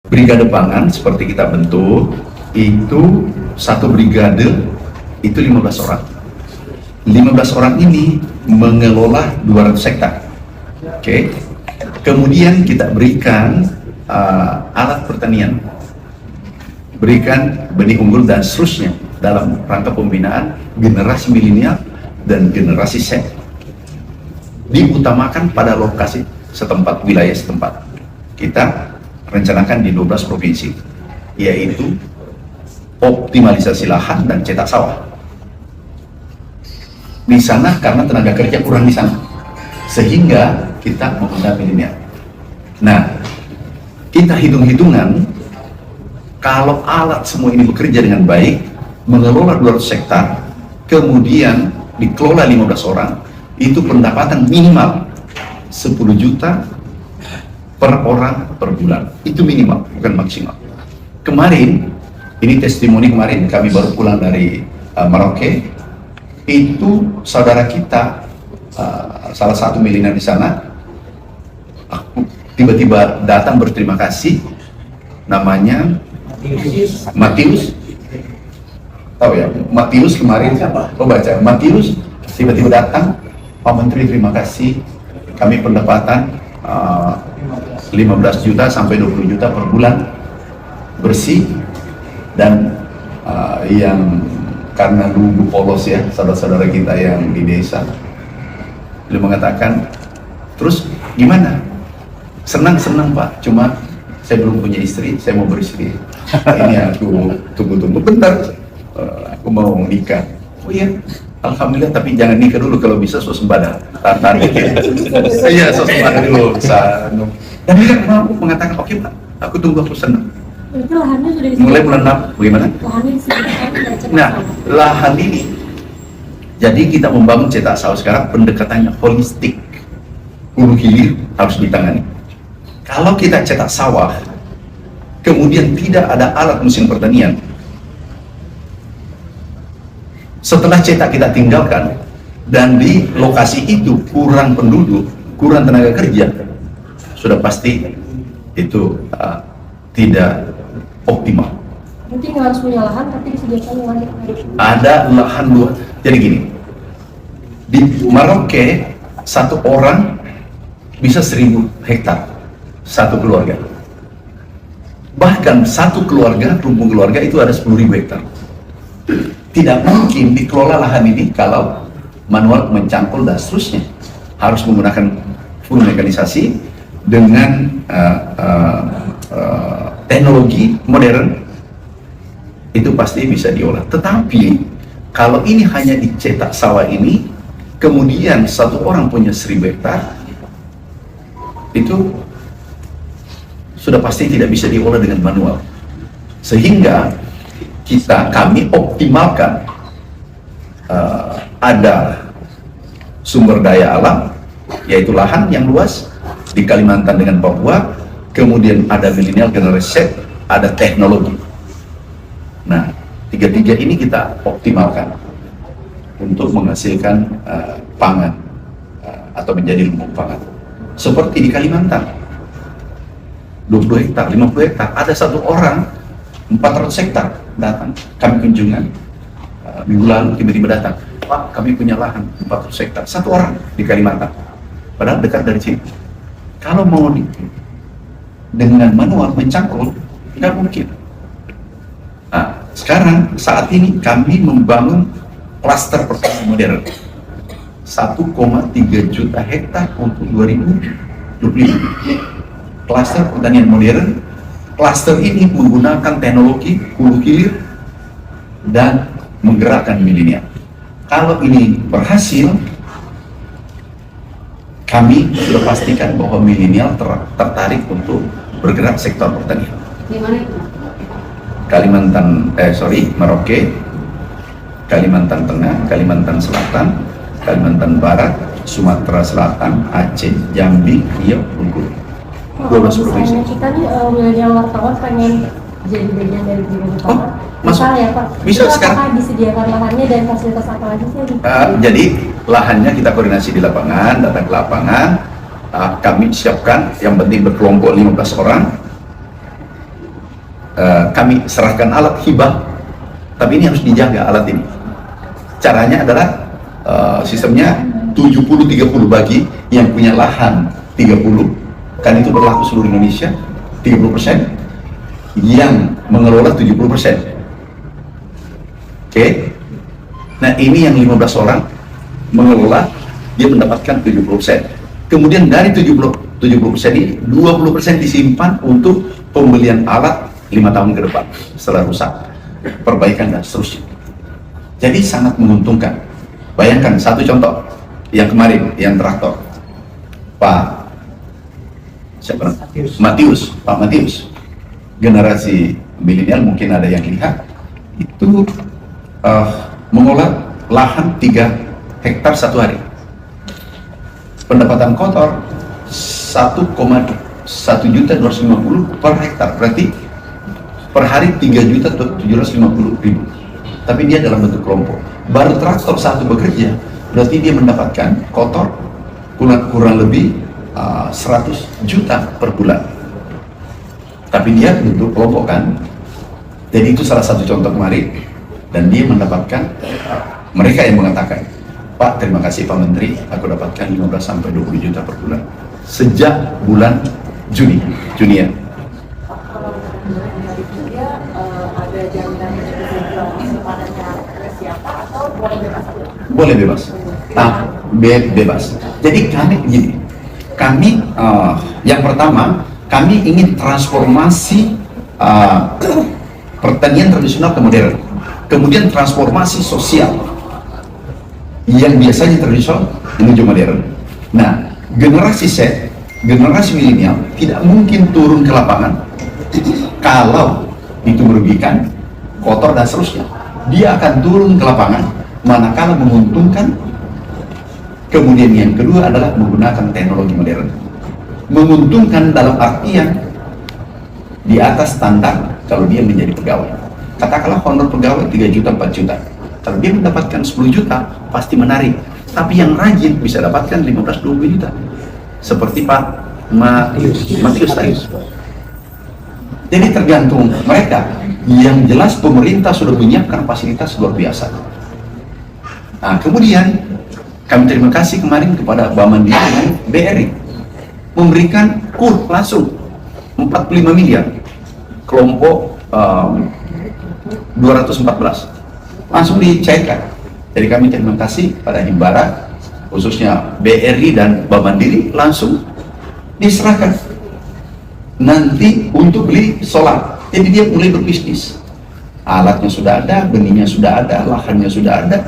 Brigade pangan seperti kita bentuk itu satu brigade itu 15 orang. 15 orang ini mengelola 200 hektar. Oke. Kemudian kita berikan alat pertanian, berikan benih unggul dan seterusnya dalam rangka pembinaan generasi milenial dan generasi Z. Diutamakan pada lokasi setempat, wilayah setempat. Kita rencanakan di 12 provinsi, yaitu optimalisasi lahan dan cetak sawah. Di sana karena tenaga kerja kurang di sana, sehingga kita menggunakan milenial. Nah, kita hitung-hitungan kalau alat semua ini bekerja dengan baik, mengelola 200 hektar, kemudian dikelola 15 orang, itu pendapatan minimal 10 juta per orang per bulan. Itu minimal, bukan maksimal. Kemarin, ini testimoni kemarin, kami baru pulang dari Merauke, itu saudara kita, salah satu milenial di sana, tiba-tiba datang berterima kasih, namanya Matius. Tahu ya, Matius kemarin siapa? Oh baca, Matius tiba-tiba datang, Pak Menteri terima kasih, kami pendapatan 15 juta sampai 20 juta per bulan bersih, dan yang karena dulu polos ya saudara-saudara kita yang di desa, beliau mengatakan, terus gimana? Senang Pak, cuma saya belum punya istri, saya mau beristri. Ini aku tunggu bentar, aku mau nikah. Oh iya, alhamdulillah, tapi jangan nikah dulu, kalau bisa swasembada. Target ya. Iya, swasembada dulu. Dan dia mampu mengatakan, oke Pak, aku tunggu, aku senang. Itu lahannya sudah disediakan. Mulai bulan 6, bagaimana? Lahannya disediakan. Nah, lahan ini, jadi kita membangun cetak sawah sekarang pendekatannya holistik. Hulu hilir harus ditangani. Kalau kita cetak sawah, kemudian tidak ada alat mesin pertanian, setelah cetak kita tinggalkan, dan di lokasi itu kurang penduduk, kurang tenaga kerja, sudah pasti itu tidak optimal. Berarti nggak harus punya lahan, tapi disediakan lahan. Ada lahan luas. Jadi gini, di Merauke satu orang bisa 1000 hektar, satu keluarga. Bahkan satu keluarga, rumpun keluarga itu ada 10.000 hektar. Tidak mungkin dikelola lahan ini kalau manual, mencangkul dan seterusnya. Harus menggunakan full mekanisasi dengan teknologi modern, itu pasti bisa diolah. Tetapi kalau ini hanya dicetak sawah ini, kemudian satu orang punya 1000 hektar, itu sudah pasti tidak bisa diolah dengan manual. Sehingga kami optimalkan ada sumber daya alam, yaitu lahan yang luas di Kalimantan dengan Papua, kemudian ada milenial generasi Z, ada teknologi. Nah, tiga-tiga ini kita optimalkan untuk menghasilkan pangan atau menjadi lumbung pangan. Seperti di Kalimantan, 20 hektar, 50 hektar, ada satu orang 400 hektar datang, kami kunjungan minggu lalu, tiba-tiba datang, Pak, kami punya lahan 400 hektar, satu orang di Kalimantan, padahal dekat dari sini. Kalau mau dengan manual mencangkul, nggak mungkin. Nah, sekarang saat ini kami membangun klaster pertanian modern 1,3 juta hektar untuk 2025. Klaster pertanian modern. Klaster ini menggunakan teknologi hulu hilir dan menggerakkan milenial. Kalau ini berhasil, kami sudah pastikan bahwa milenial tertarik untuk bergerak sektor pertanian. Di mana itu? Merauke, Kalimantan Tengah, Kalimantan Selatan, Kalimantan Barat, Sumatera Selatan, Aceh, Jambi, Riau, Bengkulu. 12 provinsi. Kita nih milenial wartawan pengen jadi bagian dari Brigade Pangan. Masuk. Bisa ya Pak? Bisa Itu sekarang. apakah disediakan lahannya dan fasilitas apa lagi sih? Jadi lahannya kita koordinasi di lapangan, datang ke lapangan, kami siapkan, yang penting berkelompok 15 orang, kami serahkan alat hibah, tapi ini harus dijaga alat ini. Caranya adalah sistemnya 70-30 bagi yang punya lahan 30, kan itu berlaku seluruh Indonesia, 30%, yang mengelola 70%. Oke? Nah ini yang 15 orang mengelola, dia mendapatkan 70%. Kemudian dari 70% ini 20% disimpan untuk pembelian alat 5 tahun ke depan setelah rusak, perbaikan dan seterusnya. Jadi sangat menguntungkan. Bayangkan satu contoh yang kemarin, yang traktor Pak siapa? Pak Matius, generasi milenial mungkin ada yang lihat itu mengolah lahan 3 hektar satu hari, pendapatan kotor 1,1.250.000 per hektar, berarti per hari 3.750.000. Tapi dia dalam bentuk kelompok. Baru traktor satu bekerja, berarti dia mendapatkan kotor kurang lebih 100 juta per bulan. Tapi dia bentuk kelompok kan. Jadi itu salah satu contoh kemarin. Dan dia mendapatkan, mereka yang mengatakan, Pak terima kasih Pak Menteri, aku dapatkan 15-20 juta per bulan sejak bulan Juni ya. Ada jaminan kepadanya siapa atau boleh bebas? Boleh bebas. Bebas. Jadi kami yang pertama kami ingin transformasi pertanian tradisional ke modern, kemudian transformasi sosial yang biasanya tradisional menuju modern. Nah, generasi Z, generasi milenial tidak mungkin turun ke lapangan kalau itu merugikan, kotor dan seterusnya. Dia akan turun ke lapangan manakala menguntungkan. Kemudian yang kedua adalah menggunakan teknologi modern. Menguntungkan dalam artian di atas standar kalau dia menjadi pegawai. Katakanlah honor pegawai 3 juta, 4 juta. Kalau dia mendapatkan 10 juta, pasti menarik. Tapi yang rajin bisa dapatkan 15-20 juta. Seperti Pak Matius tadi. Jadi tergantung mereka. Yang jelas pemerintah sudah menyiapkan fasilitas luar biasa. Nah, kemudian kami terima kasih kemarin kepada Bank Mandiri dan BRI memberikan kur langsung 45 miliar kelompok 214 langsung dicairkan. Jadi kami terima kasih pada Himbara, khususnya BRI dan Bank Mandiri, langsung diserahkan nanti untuk beli solar. Jadi dia mulai berbisnis, alatnya sudah ada, benihnya sudah ada, lahannya sudah ada,